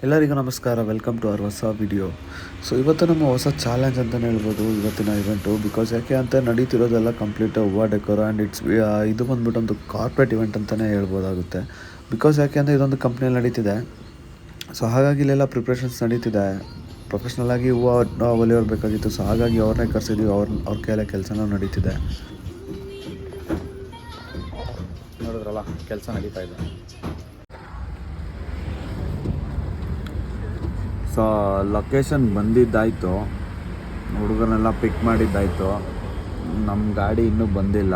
ಎಲ್ಲರಿಗೂ ನಮಸ್ಕಾರ, welcome to our ಹೊಸ ವಿಡಿಯೋ. ಸೊ ಇವತ್ತು ನಮ್ಮ ಹೊಸ ಚಾಲೆಂಜ್ ಅಂತಲೇ ಹೇಳ್ಬೋದು ಇವತ್ತಿನ ಇವೆಂಟು. ಬಿಕಾಸ್ ಯಾಕೆ ಅಂತ ನಡೀತಿರೋದೆಲ್ಲ ಕಂಪ್ಲೀಟ್ ಹೂವು ಡೆಕೋರ್ ಆ್ಯಂಡ್ ಇದು ಬಂದ್ಬಿಟ್ಟು ಒಂದು ಕಾರ್ಪೊರೇಟ್ ಇವೆಂಟ್ ಅಂತಲೇ ಹೇಳ್ಬೋದಾಗುತ್ತೆ. ಬಿಕಾಸ್ ಯಾಕೆ ಅಂದರೆ ಇದೊಂದು ಕಂಪ್ನಿಯಲ್ಲಿ ನಡೀತಿದೆ. ಸೊ ಹಾಗಾಗಿ ಇಲ್ಲೆಲ್ಲ ಪ್ರಿಪ್ರೇಷನ್ಸ್ ನಡೀತಿದೆ. ಪ್ರೊಫೆಷ್ನಲಾಗಿ ಹೂವು ಹೊಲಿಯೋರು ಬೇಕಾಗಿತ್ತು. ಸೊ ಹಾಗಾಗಿ ಅವ್ರನ್ನೇ ಕರೆಸಿದ್ದೀವಿ. ಅವ್ರ ಕೈಯಲ್ಲೇ ಕೆಲಸನೂ ನಡೀತಿದೆ. ನೋಡಿದ್ರಲ್ಲ, ಕೆಲಸ ನಡೀತಾ ಇದೆ. ಸೊ ಲೊಕೇಶನ್ ಬಂದಿದ್ದಾಯಿತು, ಹುಡುಗನೆಲ್ಲ ಪಿಕ್ ಮಾಡಿದ್ದಾಯಿತು. ನಮ್ಮ ಗಾಡಿ ಇನ್ನೂ ಬಂದಿಲ್ಲ.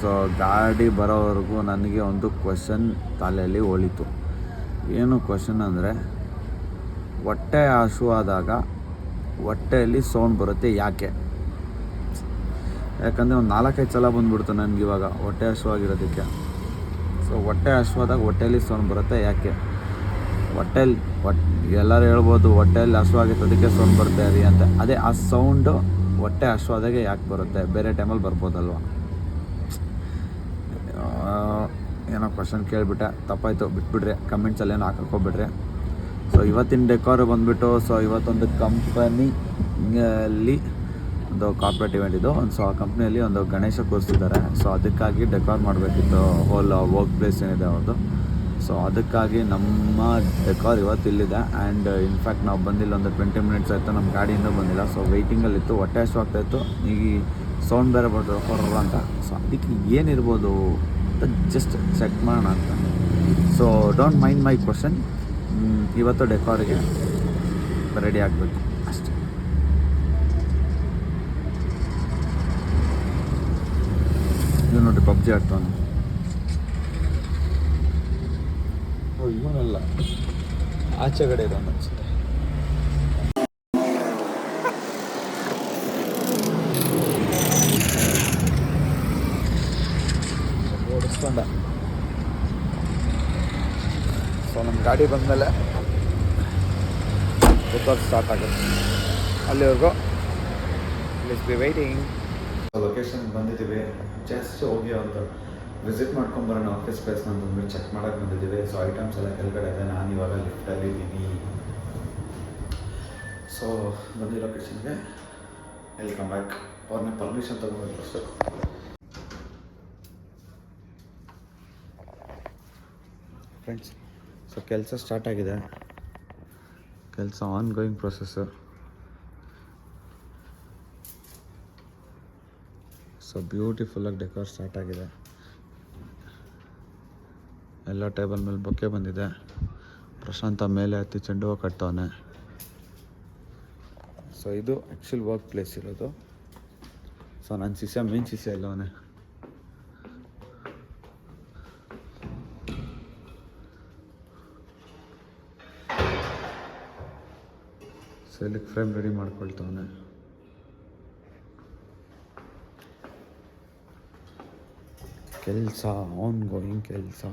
ಸೊ ಗಾಡಿ ಬರೋವರೆಗೂ ನನಗೆ ಒಂದು ಕ್ವಶನ್ ತಲೆಯಲ್ಲಿ ಒಳಿತು. ಏನು ಕ್ವಶನ್ ಅಂದರೆ, ಹೊಟ್ಟೆ ಹಸುವಾದಾಗ ಹೊಟ್ಟೆಯಲ್ಲಿ ಸೌಂಡ್ ಬರುತ್ತೆ ಯಾಕೆ? ಯಾಕಂದರೆ ಒಂದು 4-5 ಸಲ ಬಂದುಬಿಡ್ತು ನನಗಿವಾಗ ಹೊಟ್ಟೆ ಹಸುವಾಗಿರೋದಕ್ಕೆ. ಸೊ ಹೊಟ್ಟೆ ಹಸುವಾದಾಗ ಹೊಟ್ಟೆಯಲ್ಲಿ ಸೌಂಡ್ ಬರುತ್ತೆ ಯಾಕೆ? ಎಲ್ಲರೂ ಹೇಳ್ಬೋದು ಹೊಟ್ಟೆಯಲ್ಲಿ ಹಸುವಾಗಿದ್ದದಕ್ಕೆ ಸೌಂಡ್ ಬರುತ್ತೆ ರೀ ಅಂತ. ಅದೇ ಆ ಸೌಂಡು ಹೊಟ್ಟೆ ಹಸುವಾದಾಗೆ ಯಾಕೆ ಬರುತ್ತೆ? ಬೇರೆ ಟೈಮಲ್ಲಿ ಬರ್ಬೋದಲ್ವ? ಏನೋ ಕ್ವಶನ್ ಕೇಳಿಬಿಟ್ಟೆ, ತಪ್ಪಾಯಿತು, ಬಿಟ್ಬಿಡ್ರಿ. ಕಮೆಂಟ್ಸಲ್ಲಿ ಏನೋ ಹಾಕೋಬಿಡ್ರಿ. ಸೊ ಇವತ್ತಿನ ಡೆಕೋರ್ ಬಂದುಬಿಟ್ಟು, ಸೊ ಇವತ್ತೊಂದು ಕಂಪನಿಯಲ್ಲಿ ಒಂದು ಕಾರ್ಪೊರೇಟ್ ಇವೆಂಟ್ ಇದು. ಸೊ ಆ ಕಂಪ್ನಿಯಲ್ಲಿ ಒಂದು ಗಣೇಶ ಕೂರಿಸಿದ್ದಾರೆ. ಸೊ ಅದಕ್ಕಾಗಿ ಡೆಕೋರ್ ಮಾಡಬೇಕಿತ್ತು ಹೋಲ್ ವರ್ಕ್ ಪ್ಲೇಸ್ ಏನಿದೆ ಅವ್ರದ್ದು. ಸೊ ಅದಕ್ಕಾಗಿ ನಮ್ಮ ಡೆಕೋರ್ ಇವತ್ತು ಇಲ್ಲಿದೆ. ಆ್ಯಂಡ್ ಇನ್ಫ್ಯಾಕ್ಟ್ ನಾವು ಬಂದಿಲ್ಲ, ಒಂದು 20 ಮಿನಿಟ್ಸ್ ಆಯಿತು, ನಮ್ಮ ಗಾಡಿ ಇನ್ನೂ ಬಂದಿಲ್ಲ. ಸೊ ವೆಯ್ಟಿಂಗಲ್ಲಿತ್ತು, ಹೊಟ್ಟೆ ಹಸುವಾಗ್ತಾಯಿತ್ತು. ಈಗ ಸೌಂಡ್ ಬೇರೆ ಬರ್ತದೆ ಹೊರಲ್ಲ ಅಂತ. ಸೊ ಅದಕ್ಕೆ ಏನಿರ್ಬೋದು ಅಂತ ಜಸ್ಟ್ ಚೆಕ್ ಮಾಡೋಣ ಅಂತ. So don't mind my question. ಇವತ್ತು ಡೆಕೋರಿಗೆ ರೆಡಿ ಆಗಬೇಕು ಅಷ್ಟೇ. ನೀವು ನೋಡಿರಿ, ಪಬ್ಜಿ ಆಡ್ತಾನೆ. ಇವನಲ್ಲ, ಆಚೆ ಕಡೆ ಇರೋನು ಅನ್ಸುತ್ತೆ. ಓಡಿಸ್ಕೊಂಡ. ಸೊ ನಮ್ಮ ಗಾಡಿ ಬಂದಮೇಲೆ ಡೆಕೋರ್ ಸ್ಟಾರ್ಟ್ ಆಗುತ್ತೆ. ಅಲ್ಲಿವರೆಗೂ ಪ್ಲೀಸ್ ಬಿ ವೈಟಿಂಗ್. ಲೊಕೇಶನ್ಗೆ ಬಂದಿದ್ದೀವಿ. ಜಸ್ಟ್ ಹೋಗಿ ಅವ್ರದ್ದು ವಿಸಿಟ್ ಮಾಡ್ಕೊಂಬರೋಣ. ಆಫೀಸ್ ಸ್ಪೇಸ್ ನಂದು ಚೆಕ್ ಮಾಡೋಕ್ಕೆ ಬಂದಿದ್ದೀವಿ. ಸೊ ಐಟಮ್ಸ್ ಎಲ್ಲ ಕೆಳಗಡೆ ಇದೆ, ನಾನು ಇವಾಗ ಲಿಫ್ಟಲ್ಲಿ ಇದ್ದೀನಿ. ಸೊ ಬಂದಿ ಲೊಕೇಶನ್ಗೆ ವೆಲ್ಕಮ್ ಬ್ಯಾಕ್. ಅವ್ರನ್ನ ಪರ್ಮಿಷನ್ ತೊಗೊಂಡು ಅಷ್ಟು. ಫ್ರೆಂಡ್ಸ್, ಸೊ ಕೆಲಸ ಸ್ಟಾರ್ಟ್ ಆಗಿದೆ. ಕೆಲಸ ಆನ್ ಗೋಯಿಂಗ್ ಪ್ರೊಸೆಸ್ಸು. ಸೊ ಬ್ಯೂಟಿಫುಲ್ಲಾಗಿ ಡೆಕೋರ್ ಸ್ಟಾರ್ಟ್ ಆಗಿದೆ. ಎಲ್ಲ ಟೇಬಲ್ ಮೇಲೆ ಬೊಕ್ಕೆ ಬಂದಿದೆ. ಪ್ರಶಾಂತ ಮೇಲೆ ಹತ್ತಿ ಚೆಂಡು ಹೂವು ಕಟ್ತವನೆ. ಸೊ ಇದು ಆ್ಯಕ್ಚುಲ್ ವರ್ಕ್ ಪ್ಲೇಸ್ ಇರೋದು. ಸೊ ನನ್ನ ಮೇನ್ ಶಿಷ್ಯ ಎಲ್ಲವನೇ. ಸೊ ಇಲ್ಲಿಗೆ ಫ್ರೇಮ್ ರೆಡಿ ಮಾಡ್ಕೊಳ್ತವನೆ. ಕೆಲಸ ಆನ್ ಗೋಯಿಂಗ್ ಕೆಲಸ.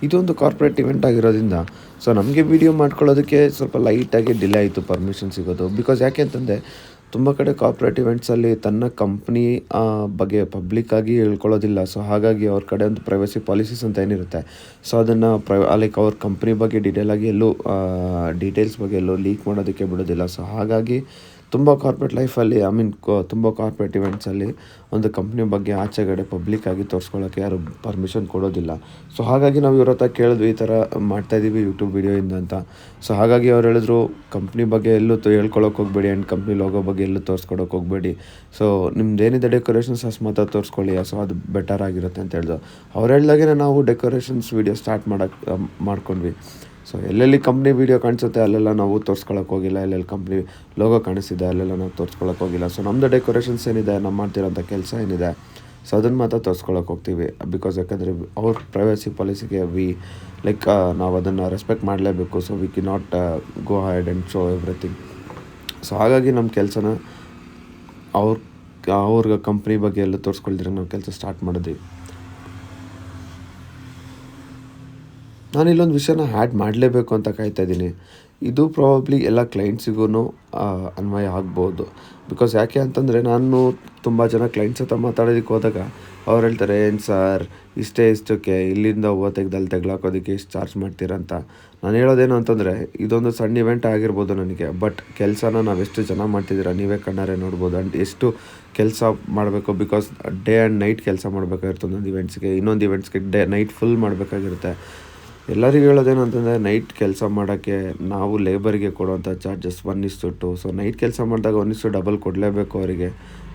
ಇದೊಂದು ಕಾರ್ಪೊರೇಟ್ ಇವೆಂಟ್ ಆಗಿರೋದ್ರಿಂದ ಸೊ ನಮಗೆ ವೀಡಿಯೋ ಮಾಡ್ಕೊಳ್ಳೋದಕ್ಕೆ ಸ್ವಲ್ಪ ಲೈಟಾಗಿ ಡಿಲೇ ಆಯಿತು ಪರ್ಮಿಷನ್ ಸಿಗೋದು. ಬಿಕಾಸ್ ಯಾಕೆ ಅಂತಂದರೆ, ತುಂಬ ಕಡೆ ಕಾರ್ಪೊರೇಟ್ ಇವೆಂಟ್ಸಲ್ಲಿ ತನ್ನ ಕಂಪ್ನಿ ಬಗ್ಗೆ ಪಬ್ಲಿಕ್ಕಾಗಿ ಹೇಳ್ಕೊಳ್ಳೋದಿಲ್ಲ. ಸೊ ಹಾಗಾಗಿ ಅವ್ರ ಕಡೆ ಒಂದು ಪ್ರೈವಸಿ ಪಾಲಿಸೀಸ್ ಅಂತ ಏನಿರುತ್ತೆ, ಸೊ ಅದನ್ನು ಲೈಕ್ ಅವ್ರ ಕಂಪ್ನಿ ಬಗ್ಗೆ ಡೀಟೇಲ್ಸ್ ಬಗ್ಗೆ ಎಲ್ಲೂ ಲೀಕ್ ಮಾಡೋದಕ್ಕೆ ಬಿಡೋದಿಲ್ಲ. ಸೊ ಹಾಗಾಗಿ ತುಂಬ ಕಾರ್ಪೊರೇಟ್ ಲೈಫಲ್ಲಿ ತುಂಬ ಕಾರ್ಪೊರೇಟ್ ಇವೆಂಟ್ಸಲ್ಲಿ ಒಂದು ಕಂಪ್ನಿ ಬಗ್ಗೆ ಆಚೆಗಡೆ ಪಬ್ಲಿಕ್ಕಾಗಿ ತೋರಿಸ್ಕೊಳ್ಳೋಕ್ಕೆ ಯಾರು ಪರ್ಮಿಷನ್ ಕೊಡೋದಿಲ್ಲ. ಸೊ ಹಾಗಾಗಿ ನಾವು ಇವ್ರ ಹತ್ರ ಕೇಳಿದ್ವಿ, ಈ ಥರ ಮಾಡ್ತಾಯಿದ್ದೀವಿ ಯೂಟ್ಯೂಬ್ ವೀಡಿಯೋಯಿಂದ ಅಂತ. ಸೊ ಹಾಗಾಗಿ ಅವ್ರು ಹೇಳಿದ್ರು, ಕಂಪ್ನಿ ಬಗ್ಗೆ ಎಲ್ಲೂ ಹೇಳ್ಕೊಳಕ್ಕೆ ಹೋಗಬೇಡಿ ಆ್ಯಂಡ್ ಕಂಪ್ನಿ ಲೋಗೋ ಬಗ್ಗೆ ಎಲ್ಲೂ ತೋರಿಸ್ಕೊಡೋಕೆ ಹೋಗಬೇಡಿ. ಸೊ ನಿಮ್ದು ಏನಿದೆ ಡೆಕೋರೇಷನ್ಸ್ ಅಷ್ಟು ತೋರಿಸ್ಕೊಳ್ಳಿ, ಸೊ ಅದು ಬೆಟರ್ ಆಗಿರುತ್ತೆ ಅಂತ ಹೇಳಿದ್ರು. ಅವ್ರು ಹೇಳ್ದಾಗೆ ನಾವು ಡೆಕೋರೇಷನ್ಸ್ ವೀಡಿಯೋ ಸ್ಟಾರ್ಟ್ ಮಾಡ್ಕೊಂಡ್ವಿ. ಸೊ ಎಲ್ಲೆಲ್ಲಿ ಕಂಪ್ನಿ ವೀಡಿಯೋ ಕಾಣಿಸುತ್ತೆ ಅಲ್ಲೆಲ್ಲ ನಾವು ತೋರಿಸ್ಕೊಳಕ್ಕೆ ಹೋಗಿಲ್ಲ. ಎಲ್ಲೆಲ್ಲಿ ಕಂಪ್ನಿ ಲೋಗೋ ಕಾಣಿಸ್ತಿದೆ ಅಲ್ಲೆಲ್ಲ ನಾವು ತೋರಿಸ್ಕೊಳಕ್ಕೆ ಹೋಗಿಲ್ಲ. ಸೊ ನಮ್ಮದು ಡೆಕೋರೇಷನ್ಸ್ ಏನಿದೆ, ನಮ್ಮ ಮಾಡ್ತಿರೋಂಥ ಕೆಲಸ ಏನಿದೆ, ಸೊ ಅದನ್ನು ಮಾತ್ರ ತೋರಿಸ್ಕೊಳಕ್ಕೆ ಹೋಗ್ತೀವಿ. ಬಿಕಾಸ್ ಯಾಕಂದರೆ ಅವ್ರ ಪ್ರೈವಸಿ ಪಾಲಿಸಿಗೆ ನಾವು ಅದನ್ನು ರೆಸ್ಪೆಕ್ಟ್ ಮಾಡಲೇಬೇಕು. So we can not go had and show everything. So ಹಾಗಾಗಿ ನಮ್ಮ ಕೆಲಸನ ಅವ್ರ ಕಂಪ್ನಿ ಬಗ್ಗೆ ಎಲ್ಲ ತೋರಿಸ್ಕೊಳ್ದಿರ ನಾವು ಕೆಲಸ ಸ್ಟಾರ್ಟ್ ಮಾಡಿದ್ವಿ. ನಾನು ಇಲ್ಲೊಂದು ವಿಷಯನ ಆ್ಯಡ್ ಮಾಡಲೇಬೇಕು ಅಂತ ಕಾಯ್ತಾ ಇದ್ದೀನಿ. ಇದು ಪ್ರಾಬಬ್ಲಿ ಎಲ್ಲ ಕ್ಲೈಂಟ್ಸಿಗೂ ಅನ್ವಯ ಆಗ್ಬೋದು. ಬಿಕಾಸ್ ಯಾಕೆ ಅಂತಂದರೆ ನಾನು ತುಂಬ ಜನ ಕ್ಲೈಂಟ್ಸ್ ಹತ್ರ ಮಾತಾಡೋದಕ್ಕೆ ಹೋದಾಗ ಅವ್ರು ಹೇಳ್ತಾರೆ, ಏನು ಸರ್ ಇಷ್ಟಕ್ಕೆ ಇಲ್ಲಿಂದ ಹೂವು ತೆಗ್ದು ಅಲ್ಲಿ ತೆಗ್ಲಾಕೋದಕ್ಕೆ ಇಷ್ಟು ಚಾರ್ಜ್ ಮಾಡ್ತೀರಂತ. ನಾನು ಹೇಳೋದೇನು ಅಂತಂದರೆ, ಇದೊಂದು ಸಣ್ಣ ಇವೆಂಟ್ ಆಗಿರ್ಬೋದು ನನಗೆ, ಬಟ್ ಕೆಲಸನ ನಾವೆಷ್ಟು ಜನ ಮಾಡ್ತಿದ್ದೀರ ನೀವೇ ಕಣ್ಣಾರೆ ನೋಡ್ಬೋದು. ಆ್ಯಂಡ್ ಎಷ್ಟು ಕೆಲಸ ಮಾಡಬೇಕು, ಬಿಕಾಸ್ ಡೇ ಆ್ಯಂಡ್ ನೈಟ್ ಕೆಲಸ ಮಾಡಬೇಕಾಗಿರುತ್ತೆ ಒಂದೊಂದು ಇವೆಂಟ್ಸ್ಗೆ. ಇನ್ನೊಂದು ಇವೆಂಟ್ಸ್ಗೆ ನೈಟ್ ಫುಲ್ ಮಾಡಬೇಕಾಗಿರುತ್ತೆ. ಎಲ್ಲರಿಗೂ ಹೇಳೋದೇನು ಅಂತಂದರೆ, ನೈಟ್ ಕೆಲಸ ಮಾಡೋಕ್ಕೆ ನಾವು ಲೇಬರಿಗೆ ಕೊಡುವಂಥ ಚಾರ್ಜಸ್ 1:2. ಸೊ ನೈಟ್ ಕೆಲಸ ಮಾಡಿದಾಗ 1:2 ಕೊಡಲೇಬೇಕು ಅವರಿಗೆ.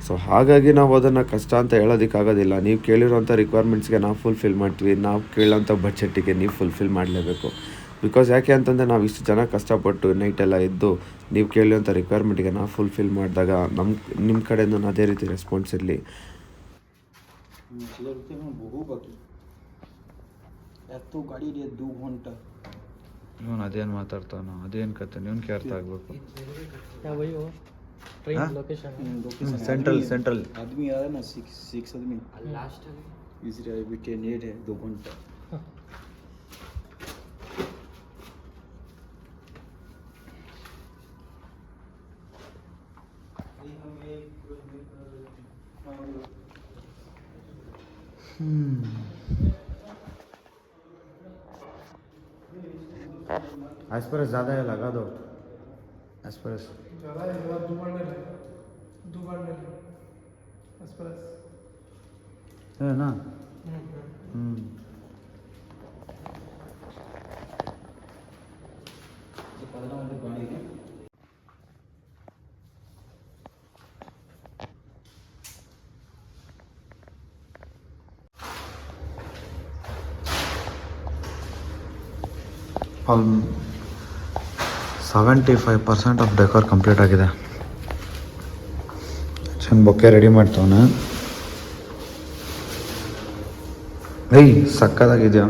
ಸೊ ಹಾಗಾಗಿ ನಾವು ಅದನ್ನು ಕಷ್ಟ ಅಂತ ಹೇಳೋದಕ್ಕಾಗೋದಿಲ್ಲ. ನೀವು ಕೇಳಿರೋಂಥ ರಿಕ್ವೈರ್ಮೆಂಟ್ಸ್ಗೆ ನಾವು ಫುಲ್ಫಿಲ್ ಮಾಡ್ತೀವಿ, ನಾವು ಕೇಳೋಂಥ ಬಡ್ಜೆಟ್ಟಿಗೆ ನೀವು ಫುಲ್ಫಿಲ್ ಮಾಡಲೇಬೇಕು. ಬಿಕಾಸ್ ಯಾಕೆ ಅಂತಂದರೆ, ನಾವು ಇಷ್ಟು ಜನ ಕಷ್ಟಪಟ್ಟು ನೈಟೆಲ್ಲ ಇದ್ದು ನೀವು ಕೇಳಿರೋಂಥ ರಿಕ್ವೈರ್ಮೆಂಟಿಗೆ ನಾವು ಫುಲ್ಫಿಲ್ ಮಾಡಿದಾಗ ನಿಮ್ಮ ಕಡೆಯಿಂದ ಅದೇ ರೀತಿ ರೆಸ್ಪಾನ್ಸ್ ಇರಲಿ. ಎತ್ತು ಗಾಡಿ ಇದೆ 2 घंटा. ಇವನು ಅದೇನು ಮಾತಾಡ್ತಾನೋ, ಅದೇನು ಕತೆ ಇವನಿಗೆ ಅರ್ಥ ಆಗಬೇಕು. सेंट्रल आदमी आ रहा है ना, 6 आदमी लास्ट इसलिए अभी के नेट है 2 घंटा. एस्परस ज़्यादा है, लगा दो एस्परस. ज़्यादा है, दो बार ले एक्सप्रेस है ना. ಆಲ್ 75% ಆಫ್ ಡೆಕೋರ್ ಕಂಪ್ಲೀಟ್ ಆಗಿದೆ. ಚೆನ್ನ ಬೊಕ್ಕೆ ರೆಡಿ ಮಾಡ್ತವನ. ಏಯ್ ಸಕ್ಕದಾಗಿದೆಯಾ.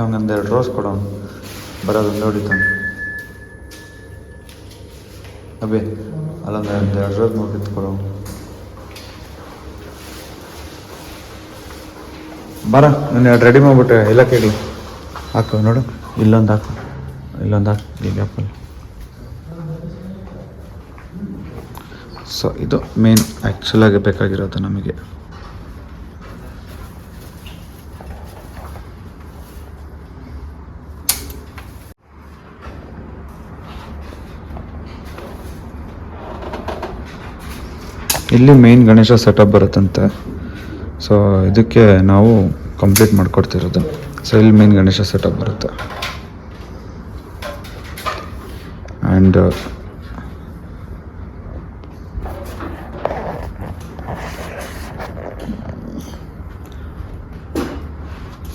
ಅವನೊಂದೆರಡು ರೋಸ್ ಕೊಡೋನು, ಬರೋದೊಂದು ಹೊಡಿತಾನೆ. ಅಬೇ ಅಲ್ಲೊಂದು 2 ರೋಸ್ ಮುಗಿತು ಕೊಡೋನು. ಬರ ನಾನು 2 ರೆಡಿ ಮಾಡಿಬಿಟ್ಟೆ. ಎಲ್ಲ ಕೇಳಿ ಹಾಕು ನೋಡು, ಇಲ್ಲೊಂದು ಹಾಕು, ಈಗ ಆ್ಯಪಲ್. ಸೊ ಇದು ಮೇನ್ ಆ್ಯಕ್ಚುಲಾಗಿ ಬೇಕಾಗಿರೋದು ನಮಗೆ. ಇಲ್ಲಿ ಮೇನ್ ಗಣೇಶ ಸೆಟಪ್ ಬರುತ್ತಂತೆ. ಸೊ ಇದಕ್ಕೆ ನಾವು ಕಂಪ್ಲೀಟ್ ಮಾಡಿಕೊಡ್ತಿರೋದು. ಸೊ ಇಲ್ಲಿ ಮೇನ್ ಗಣೇಶ ಸೆಟಪ್ ಬರುತ್ತೆ. ಆ್ಯಂಡ್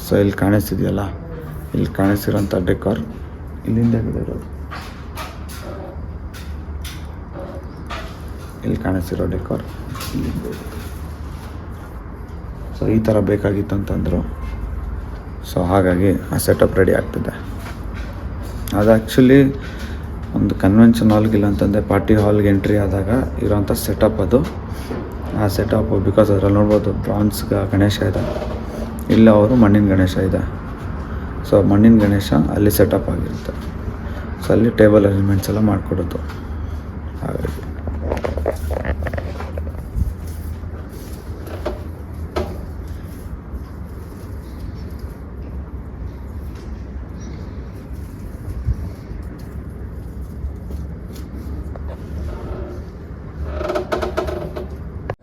ಸೊ ಇಲ್ಲಿ ಕಾಣಿಸ್ತಿದೆಯಲ್ಲ, ಇಲ್ಲಿ ಕಾಣಿಸ್ತಿರೋಂಥ ಡೆಕೋರ್ ಇಲ್ಲಿಂದ ಇರೋದು. ಇಲ್ಲಿ ಕಾಣಿಸ್ತಿರೋ ಡೆಕೋರ್ ಇಲ್ಲಿಂದ. ಸೊ ಈ ಥರ ಬೇಕಾಗಿತ್ತು ಅಂತಂದರು. ಸೊ ಹಾಗಾಗಿ ಆ ಸೆಟಪ್ ರೆಡಿ ಆಗ್ತಿದೆ. ಅದು ಆ್ಯಕ್ಚುಲಿ ಒಂದು ಕನ್ವೆನ್ಷನ್ ಹಾಲ್ಗಿಲ್ಲ ಅಂತಂದರೆ ಪಾರ್ಟಿ ಹಾಲ್ಗೆ ಎಂಟ್ರಿ ಆದಾಗ ಇರೋಂಥ ಸೆಟಪ್ ಅದು. ಆ ಸೆಟಪ್ ಬಿಕಾಸ್ ಅದರಲ್ಲಿ ನೋಡ್ಬೋದು ಬ್ರಾನ್ಸ್ ಗಣೇಶ ಇದೆ, ಇಲ್ಲ ಅವರು ಮಣ್ಣಿನ ಗಣೇಶ ಇದೆ. ಸೊ ಮಣ್ಣಿನ ಗಣೇಶ ಅಲ್ಲಿ ಸೆಟಪ್ ಆಗಿರುತ್ತೆ. ಸೊ ಅಲ್ಲಿ ಟೇಬಲ್ ಅರೇಂಜ್ಮೆಂಟ್ಸ್ ಎಲ್ಲ ಮಾಡಿಕೊಡೋದು. ಹಾಗಾಗಿ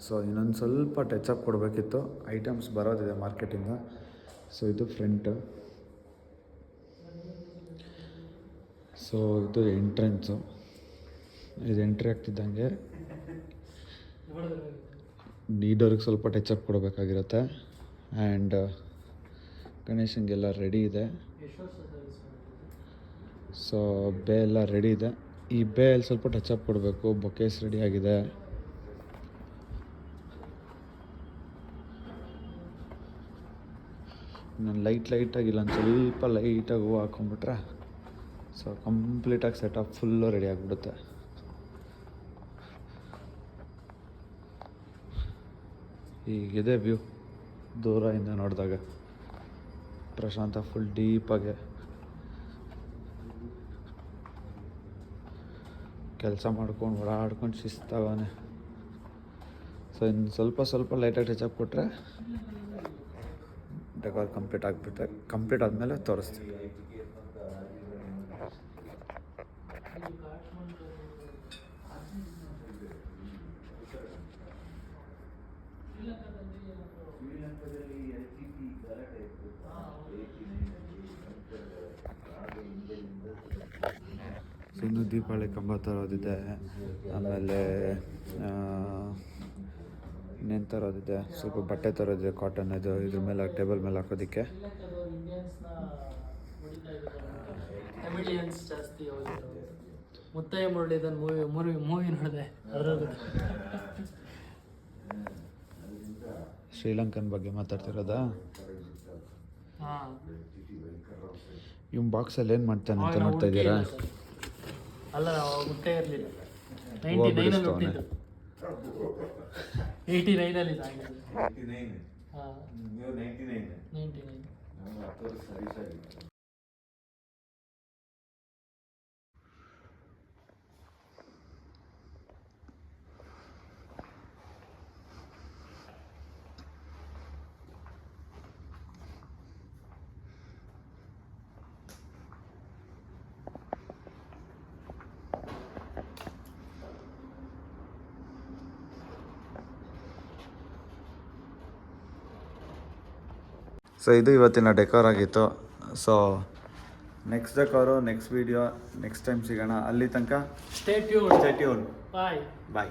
ಸೊ ಇನ್ನೊಂದು ಸ್ವಲ್ಪ ಟಚಪ್ ಕೊಡಬೇಕಿತ್ತು. ಐಟಮ್ಸ್ ಬರೋದಿದೆ ಮಾರ್ಕೆಟಿಂದ. ಸೊ ಇದು ಫ್ರಂಟ್. ಸೊ ಇದು ಎಂಟ್ರೆನ್ಸು. ಇದು ಎಂಟ್ರಿ ಆಗ್ತಿದ್ದಂಗೆ ನೀಡೋರಿಗೆ ಸ್ವಲ್ಪ ಟಚಪ್ ಕೊಡಬೇಕಾಗಿರುತ್ತೆ. ಆ್ಯಂಡ್ ಗಣೇಶನಿಗೆಲ್ಲ ರೆಡಿ ಇದೆ. ಸೊ ಬೇ ಎಲ್ಲ ರೆಡಿ ಇದೆ. ಈ ಬೇಯಲ್ಲಿ ಸ್ವಲ್ಪ ಟಚಪ್ ಕೊಡಬೇಕು. ಬೊಕೇಸ್ ರೆಡಿ ಆಗಿದೆ. ನಾನು ಲೈಟಾಗಿ ಇಲ್ಲೊಂದು ಸ್ವಲ್ಪ ಲೈಟಾಗಿ ಹೂವು ಹಾಕ್ಕೊಂಬಿಟ್ರೆ ಸೊ ಕಂಪ್ಲೀಟಾಗಿ ಸೆಟಪ್ ಫುಲ್ಲು ರೆಡಿ ಆಗಿಬಿಡುತ್ತೆ. ಹೀಗಿದೆ ವ್ಯೂ ದೂರದಿಂದ ನೋಡಿದಾಗ, ಪ್ರಶಾಂತ ಫುಲ್ ಡೀಪಾಗೆ ಕೆಲಸ ಮಾಡ್ಕೊಂಡು ಓಡಾಡ್ಕೊಂಡು ಶಿಸ್ತಾಗವನೆ. ಸೊ ಇನ್ನು ಸ್ವಲ್ಪ ಲೈಟಾಗಿ ಟಚಪ್ ಕೊಟ್ಟರೆ ಡೆಕೋರ್ ಕಂಪ್ಲೀಟ್ ಆದಮೇಲೆ ತೋರಿಸ್ತೀನಿ. ಸೊ ಇನ್ನು ದೀಪಾವಳಿ ಕಂಬ ತರೋದಿದೆ, ಆಮೇಲೆ ಇನ್ನೇನು ತರೋದಿದೆ, ಸ್ವಲ್ಪ ಬಟ್ಟೆ ತರೋದಿದೆ ಕಾಟನ್ ಇದ್ರ ಮೇಲೆ ಟೇಬಲ್ ಮೇಲೆ ಹಾಕೋದಕ್ಕೆ. ಎಮಿಲಿಯನ್ಸ್ ಜಾಸ್ತಿ ಮುತ್ತಯ್ಯ ಮುರಳೀಧರನ್ ಮೂವಿ ನೋಡಿದೆ ಅದರದ್ದು. ಶ್ರೀಲಂಕನ್ ಬಗ್ಗೆ ಮಾತಾಡ್ತಿರೋದಾ? ಹಾಂ, ಇವ್ನ ಬಾಕ್ಸಲ್ಲಿ ಏನು ಮಾಡ್ತಾನೆ ಅಂತ ನೋಡ್ತಾ ಇದ್ದೀರಾ? ಅಲ್ಲ ಹುಟ್ಟೇ ಇರಲಿಲ್ಲ, 99 ಹುಟ್ಟಿದ್ದು, 89 ಹಾಂ 99. ಸೊ ಇದು ಇವತ್ತಿನ ಡೆಕೋರ್ ಆಗಿತ್ತು. So next decor, next video, next time ಸಿಗೋಣ. ಅಲ್ಲಿ ತನಕ stay tune. Stay tune. Bye. ಬಾಯ್.